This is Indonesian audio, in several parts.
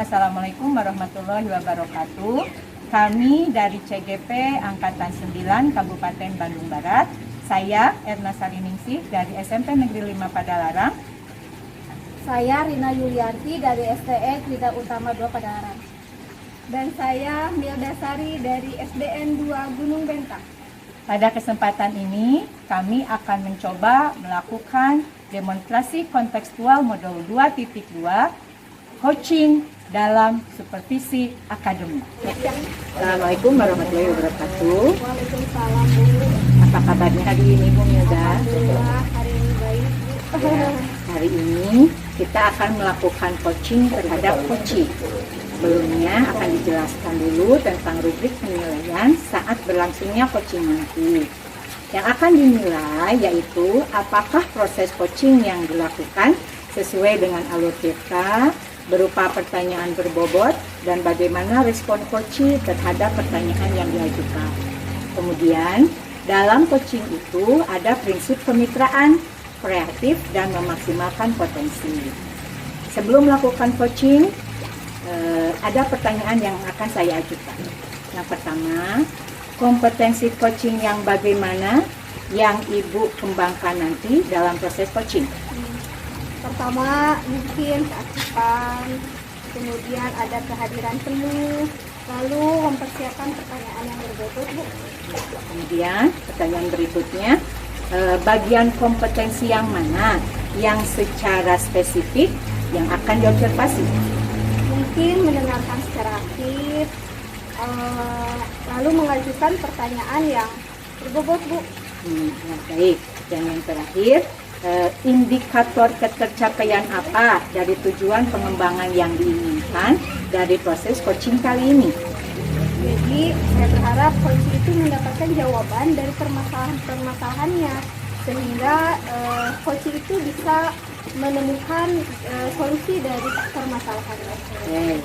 Assalamualaikum warahmatullahi wabarakatuh. Kami dari CGP Angkatan 9 Kabupaten Bandung Barat. Saya Erna Sariningsih dari SMP Negeri 5 Padalarang. Saya Rina Yulianti dari STE Krida Utama 2 Padalarang. Dan saya Mildasari dari SDN 2 Gunung Bentang. Pada kesempatan ini, kami akan mencoba melakukan demonstrasi kontekstual modul 2.2 coaching dalam supervisi akademik. Assalamualaikum warahmatullahi wabarakatuh. Waalaikumsalam, Bu. Apa kabarnya hari ini, Bu Milda? Alhamdulillah, hari ini baik, Bu. Ya, hari ini kita akan melakukan coaching terhadap coaching. Sebelumnya akan dijelaskan dulu tentang rubrik penilaian saat berlangsungnya coaching nanti. Yang akan dinilai yaitu apakah proses coaching yang dilakukan sesuai dengan alur kita, berupa pertanyaan berbobot, dan bagaimana respon coaching terhadap pertanyaan yang diajukan. Kemudian, dalam coaching itu ada prinsip kemitraan, kreatif, dan memaksimalkan potensi. Sebelum melakukan coaching, ada pertanyaan yang akan saya ajukan. Yang pertama, kompetensi coaching yang bagaimana yang Ibu kembangkan nanti dalam proses coaching? Pertama, mungkin keaktifan, kemudian ada kehadiran penuh, lalu mempersiapkan pertanyaan yang berbobot, Bu. Kemudian, pertanyaan berikutnya, bagian kompetensi yang mana yang secara spesifik yang akan diobservasi? Mungkin mendengarkan secara aktif, lalu mengajukan pertanyaan yang berbobot, Bu. Ya, baik. Dan yang terakhir, indikator ketercapaian apa dari tujuan pengembangan yang diinginkan dari proses coaching kali ini? Jadi, saya berharap coach itu mendapatkan jawaban dari permasalahan-permasalahannya, sehingga coach itu bisa menemukan solusi dari permasalahannya.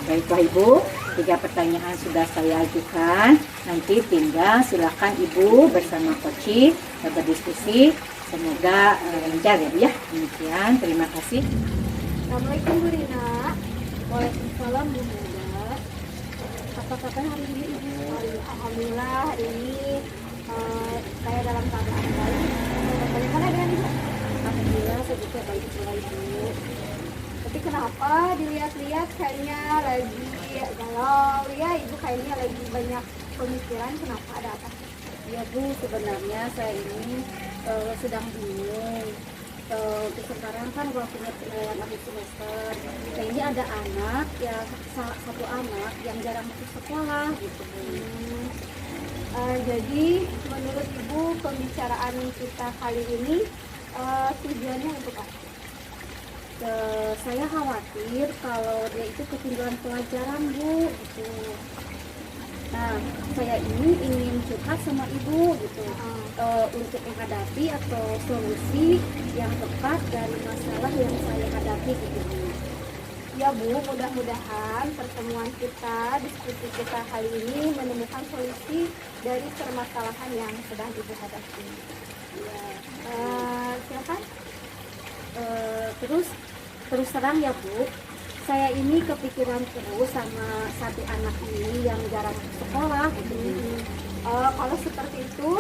Baiklah Ibu, 3 pertanyaan sudah saya ajukan. Nanti tinggal silakan Ibu bersama coach berdiskusi. Semoga lancar ya Bu ya. Demikian, terima kasih. Assalamualaikum Bu Rina. Waalaikumsalam, Bu Milda. Apa kabar hari ini, Ibu? Alhamdulillah hari ini saya dalam keadaan baik. Bagaimana dengan Ibu? Alhamdulillah, saya juga baik pula, Ibu. Tapi kenapa dilihat-lihat kayaknya lagi galau ya, Ibu kayaknya lagi banyak pemikiran, kenapa, ada apa? Ya Bu, sebenarnya saya ini sedang bingung. Untuk sekarang kan waktunya penilaian akhir semester. Nah, ini ada anak, ya satu anak yang jarang masuk sekolah gitu Bu. Jadi menurut Ibu pembicaraan kita kali ini tujuannya untuk apa? Saya khawatir kalau dia itu ketinggalan pelajaran Bu gitu. Nah, saya ini ingin curhat sama Ibu gitu, untuk menghadapi atau solusi yang tepat dari masalah yang saya hadapi gitu. Ya Bu, mudah-mudahan pertemuan kita, diskusi kita kali ini menemukan solusi dari permasalahan yang sedang Ibu hadapi. Ya, Silakan. Terus terang ya Bu, saya ini kepikiran terus sama satu anak ini yang jarang masuk sekolah gitu. Kalau seperti itu,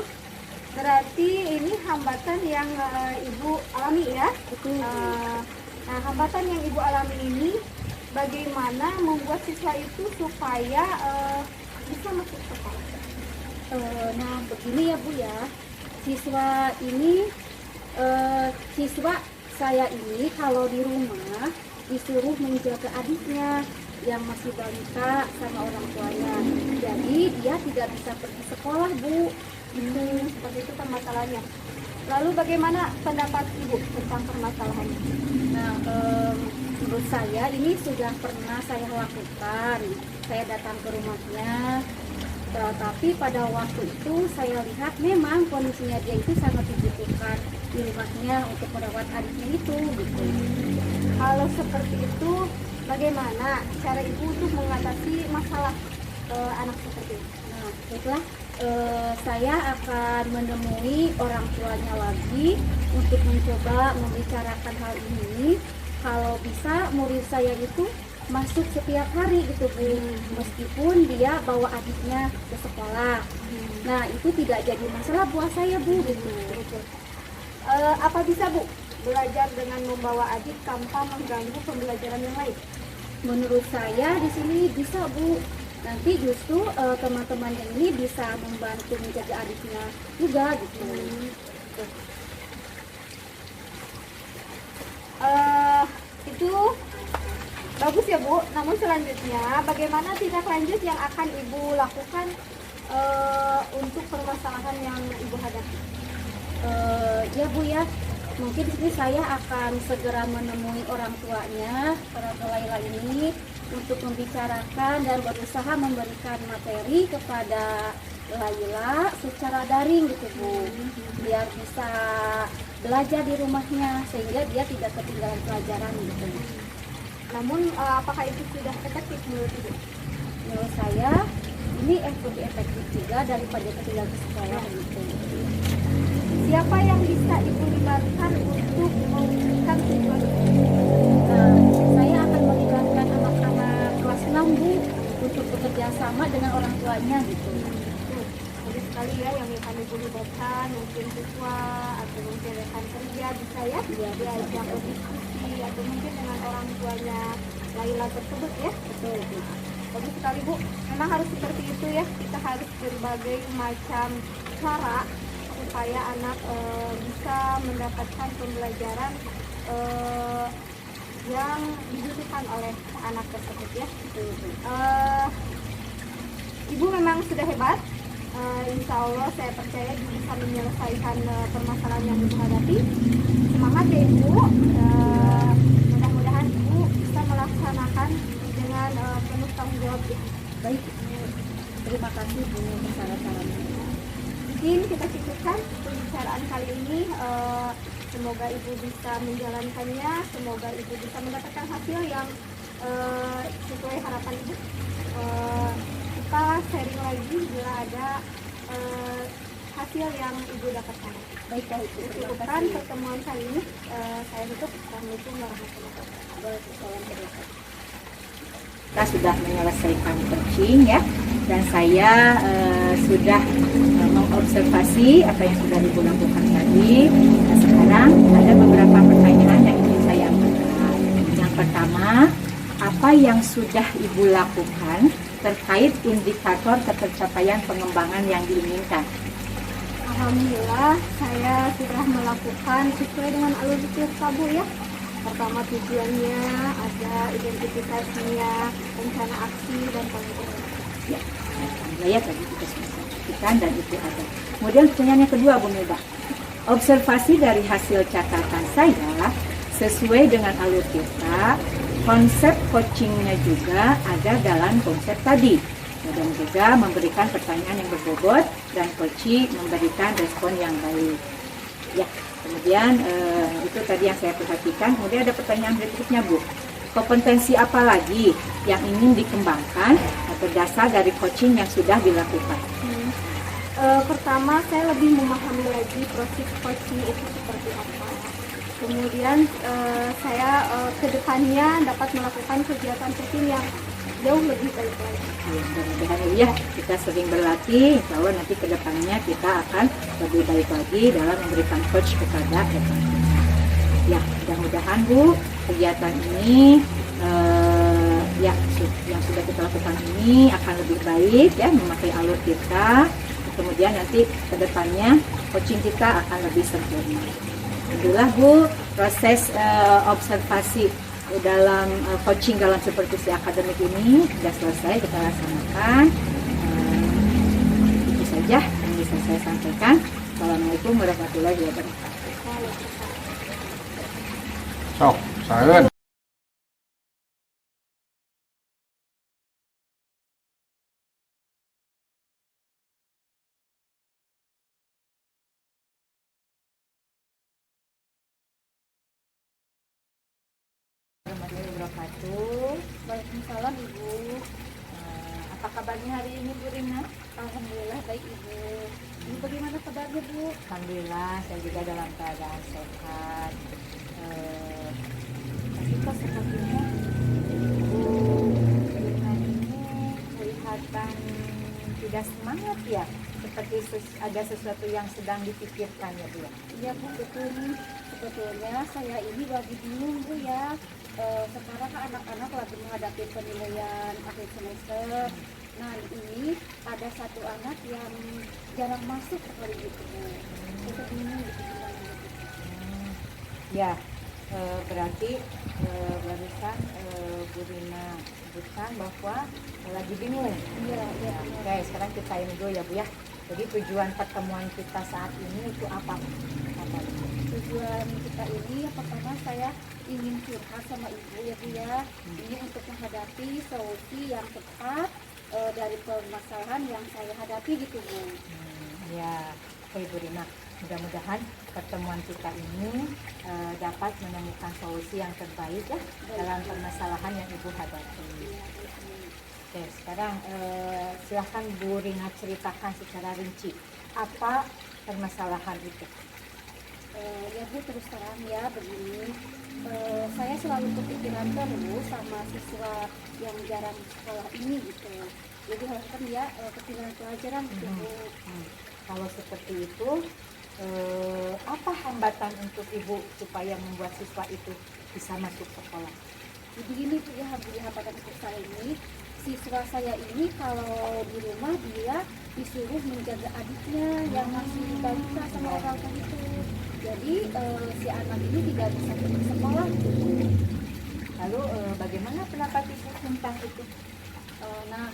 berarti ini hambatan yang Ibu alami ya? Nah, hambatan yang Ibu alami ini, bagaimana membuat siswa itu supaya bisa masuk sekolah? Nah, begini ya Bu ya, siswa saya ini kalau di rumah disuruh menjaga adiknya yang masih balita sama orang tuanya. Jadi dia tidak bisa pergi sekolah Bu. Seperti itu permasalahannya. Lalu bagaimana pendapat Ibu tentang permasalahannya? Nah, menurut saya ini sudah pernah saya lakukan. Saya datang ke rumahnya, tapi pada waktu itu saya lihat memang kondisinya dia itu sangat dibutuhkan di rumahnya untuk merawat adiknya itu gitu. Kalau seperti itu, bagaimana cara Ibu untuk mengatasi masalah anak seperti itu? Nah, baiklah, saya akan menemui orang tuanya lagi untuk mencoba membicarakan hal ini. Kalau bisa murid saya itu masuk setiap hari gitu Bu, meskipun dia bawa adiknya ke sekolah. Nah itu tidak jadi masalah buat saya Bu gitu. Apa bisa Bu belajar dengan membawa adik tanpa mengganggu pembelajaran yang lain? Menurut saya di sini bisa Bu. Nanti justru teman-temannya ini bisa membantu menjaga adiknya juga gitu. Itu bagus ya Bu. Namun selanjutnya bagaimana tindak lanjut yang akan Ibu lakukan untuk permasalahan yang Ibu hadapi? Ya Bu ya, mungkin di sini saya akan segera menemui orang tuanya Laila ini untuk membicarakan dan berusaha memberikan materi kepada Laila secara daring gitu Bu, biar bisa belajar di rumahnya sehingga dia tidak ketinggalan pelajaran gitu. Namun apakah itu sudah efektif menurut Ibu? Menurut saya ini lebih efektif juga daripada ketinggalan sekolah gitu. Siapa yang bisa Ibu libatkan untuk mewujudkan tujuan itu? Nah, saya akan melibatkan anak-anak kelas 6 Bu untuk bekerja sama dengan orang tuanya gitu. Bagus sekali ya yang akan Ibu libatkan, mungkin siswa atau mungkin rekan kerja bisa ya diajak berdiskusi atau mungkin dengan orang tuanya Laila tersebut ya. Betul Bu. Bagus sekali Bu, memang harus seperti itu ya, kita harus berbagai macam cara supaya anak bisa mendapatkan pembelajaran yang dibutuhkan oleh anak tersebut ya. Ibu memang sudah hebat. Insya Allah saya percaya Ibu bisa menyelesaikan permasalahan yang Ibu hadapi. Semangat ya Ibu. Mudah-mudahan Ibu bisa melaksanakan dengan penuh tanggung jawab. Baik, terima kasih Bu untuk saran-sarannya. Mungkin kita cukupkan pembicaraan kali ini. Semoga Ibu bisa menjalankannya. Semoga Ibu bisa mendapatkan hasil yang sesuai harapan Ibu. Kita sharing lagi bila ada hasil yang Ibu dapatkan. Baik, Cukupkan pertemuan kali ini. Saya tutup. Assalamualaikum warahmatullahi wabarakatuh. Kita sudah menyelesaikan coaching ya, dan saya sudah mengobservasi apa yang sudah Ibu lakukan tadi. Nah, sekarang ada beberapa pertanyaan yang ingin saya ajukan. Yang pertama, apa yang sudah Ibu lakukan terkait indikator ketercapaian pengembangan yang diinginkan? Alhamdulillah saya sudah melakukan sesuai dengan alur tirta Bu ya. Pertama tujuannya, ada identifikasinya, rencana aksi dan penghitungan. Ya, alhamdulillah ya tadi kita sudah sampaikan dan itu ada. Kemudian pertanyaan yang kedua Bu Milda. Observasi dari hasil catatan saya sesuai dengan alur kita, konsep coachingnya juga ada dalam konsep tadi. Dan juga memberikan pertanyaan yang berbobot dan coach memberikan respon yang baik. Ya, kemudian itu tadi yang saya perhatikan. Kemudian ada pertanyaan berikutnya Bu. Kompetensi apa lagi yang ingin dikembangkan berdasar dari coaching yang sudah dilakukan? Pertama saya lebih memahami lagi proses coaching itu seperti apa. Kemudian saya kedepannya dapat melakukan kegiatan coaching yang jauh lebih baik lagi. Mudah-mudahan ya kita sering berlatih, insya Allah nanti kedepannya kita akan lebih baik lagi dalam memberikan coach kepada rekan kita. Ya, mudah-mudahan Bu kegiatan ini yang sudah kita lakukan ini akan lebih baik ya, memakai alur kita. Kemudian nanti kedepannya coaching kita akan lebih sempurna. Alhamdulillah Bu, proses observasi dalam coaching dalam supervisi akademik ini sudah selesai kita laksanakan. Itu saja yang bisa saya sampaikan. Assalamualaikum warahmatullahi wabarakatuh. Sok, saya Waalaikumsalam Ibu. Apa kabarnya hari ini Bu Rina? Alhamdulillah baik Ibu. Ini bagaimana kabarnya Bu? Alhamdulillah saya juga dalam keadaan sehat. Tapi kok sepertinya Ibu kelihatan tidak semangat ya, seperti ada sesuatu yang sedang dipikirkan ya Bu ya. Iya Bu, betul nih. Sebetulnya saya ini lagi bingung Bu ya. Sekarang kan anak-anak lagi menghadapi penilaian akhir semester. Nah ini ada satu anak yang jarang masuk seperti itu Bu. Saya bingung gitu gimana gitu. Ya, berarti barusan Bu Rina sebutkan bahwa lagi bingung. Iya, iya. Oke, sekarang kita ini dulu ya Bu ya. Jadi tujuan pertemuan kita saat ini itu apa? Apa? Tujuan kita ini yang pertama saya ingin curhat sama Ibu ya Bu ya. Ini untuk menghadapi solusi yang tepat dari permasalahan yang saya hadapi gitu Bu. Ya, oke Bu Rina. Mudah-mudahan pertemuan kita ini dapat menemukan solusi yang terbaik ya dalam permasalahan yang Ibu hadapi. Oke, sekarang silahkan Bu Rina ceritakan secara rinci apa permasalahan itu. Ya Bu, terus terang ya begini, saya selalu kepikiran terus sama siswa yang jarang sekolah ini gitu. Jadi haruskan dia ketinggalan pelajaran gitu Bu. Kalau seperti itu, apa hambatan untuk Ibu supaya membuat siswa itu bisa masuk sekolah? Jadi gini Bu ya, hambatan untuk saya ini, siswa saya ini kalau di rumah dia disuruh menjaga adiknya yang masih balita sama orang tua itu. Jadi si anak ini tidak bisa pergi sekolah gitu. Lalu bagaimana pendapat Ibu tentang itu? Nah,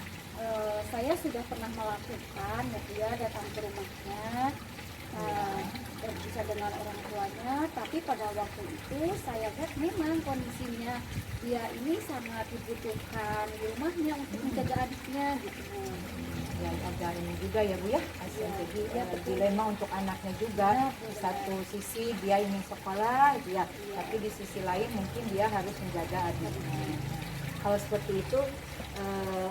saya sudah pernah melakukan ya datang ke rumahnya, berbicara dengan orang tuanya, tapi pada waktu itu saya lihat memang kondisinya dia ini sangat dibutuhkan di rumahnya untuk menjaga adiknya gitu. Ya, ada ini juga ya Bu ya, jadi dilema untuk anaknya juga. Di satu sisi dia ingin sekolah, tapi di sisi lain mungkin dia harus menjaga adiknya. Kalau seperti itu,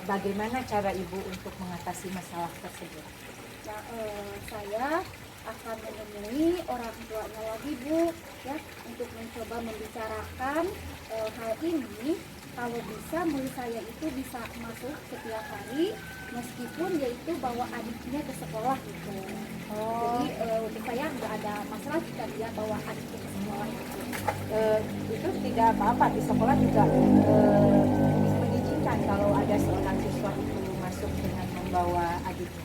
bagaimana cara Ibu untuk mengatasi masalah tersebut? Nah, saya akan menemui orang tuanya lagi Bu ya untuk mencoba membicarakan hal ini. Kalau bisa menurut saya itu bisa masuk setiap hari meskipun dia itu bawa adiknya ke sekolah gitu. Jadi untuk saya nggak ada masalah jika dia bawa adiknya ke sekolah gitu. Itu tidak apa-apa, di sekolah juga mengizinkan kalau ada seorang siswa itu masuk dengan membawa adiknya.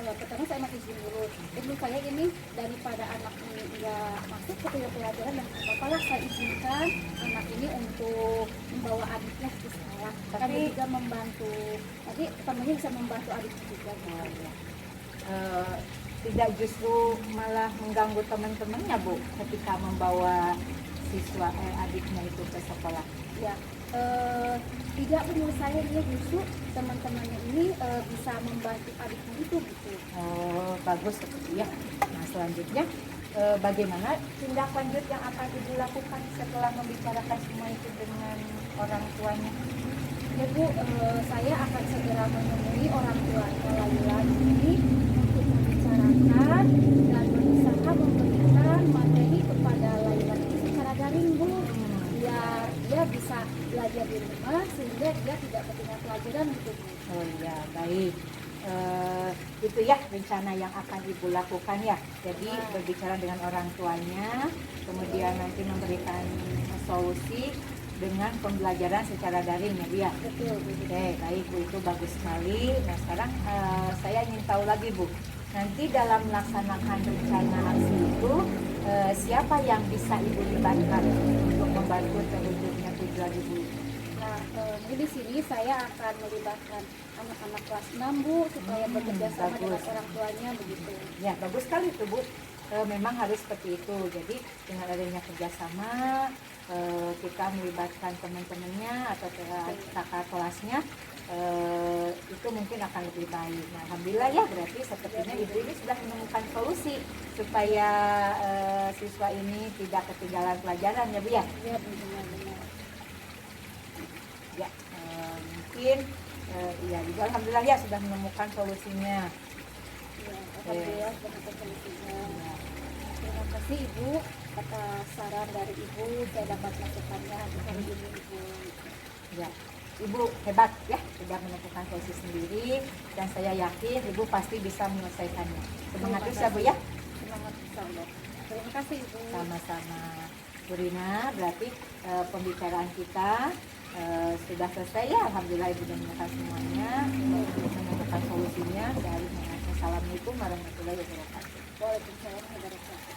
Pertama saya masih izin dulu. Menurut saya ini daripada anak ini nggak masuk ke pelajaran dan apa lah saya izinkan anak ini untuk membawa adiknya ke sekolah. Tapi juga membantu. Jadi temannya bisa membantu adiknya juga. Tidak justru malah mengganggu teman-temannya Bu ketika membawa siswa adiknya itu ke sekolah. Ya, tidak menurut saya dia justru teman-temannya ini bisa membantu adiknya itu gitu. Bagus seperti ya. Nah selanjutnya bagaimana tindak lanjut yang akan Ibu lakukan setelah membicarakan semua itu dengan orang tuanya? Ya Bu, saya akan segera menemui orang tuanya Laila ini untuk membicarakan dan berusaha memberikan materi kepada Laila ini secara daring Bu. Biar dia bisa belajar di rumah sehingga dia tidak ketinggalan pelajaran gitu Bu. Oh iya, baik. Itu ya rencana yang akan Ibu lakukan ya. Jadi berbicara dengan orang tuanya, kemudian nanti memberikan solusi dengan pembelajaran secara daring ya Bu ya. Betul. Oke, baik Bu, itu bagus sekali. Nah sekarang saya ingin tahu lagi Bu, nanti dalam melaksanakan rencana aksi itu siapa yang bisa Ibu libatkan untuk membantu terwujudnya tujuan Ibu? Nah, di sini saya akan melibatkan anak-anak kelas 6 Bu supaya bekerja sama dengan orang tuanya begitu. Ya, bagus sekali itu Bu. Memang harus seperti itu. Jadi dengan adanya kerjasama, kita melibatkan teman-temannya atau kakak kelasnya, itu mungkin akan lebih baik. Nah, alhamdulillah ya, berarti sepertinya Ibu ini sudah menemukan solusi supaya siswa ini tidak ketinggalan pelajaran ya Bu ya. Ya, benar-benar. Ya, mungkin ya juga alhamdulillah ya sudah menemukan solusinya. Ya, alhamdulillah benar solusinya. Terima kasih Ibu atas saran dari Ibu, saya dapat masukannya hari ini Ibu. Ya, Ibu hebat ya, sudah menemukan solusi sendiri dan saya yakin Ibu pasti bisa menyelesaikannya. Semangat terus ya Bu ya. Semangat insyaallah. Terima kasih Ibu. Sama-sama. Bu Rina, berarti pembicaraan kita sudah selesai ya. Alhamdulillah Ibu sudah menemukan semuanya, menemukan solusinya. Dari Assalamualaikum warahmatullahi wabarakatuh. Waalaikumsalam warahmatullahi wabarakatuh.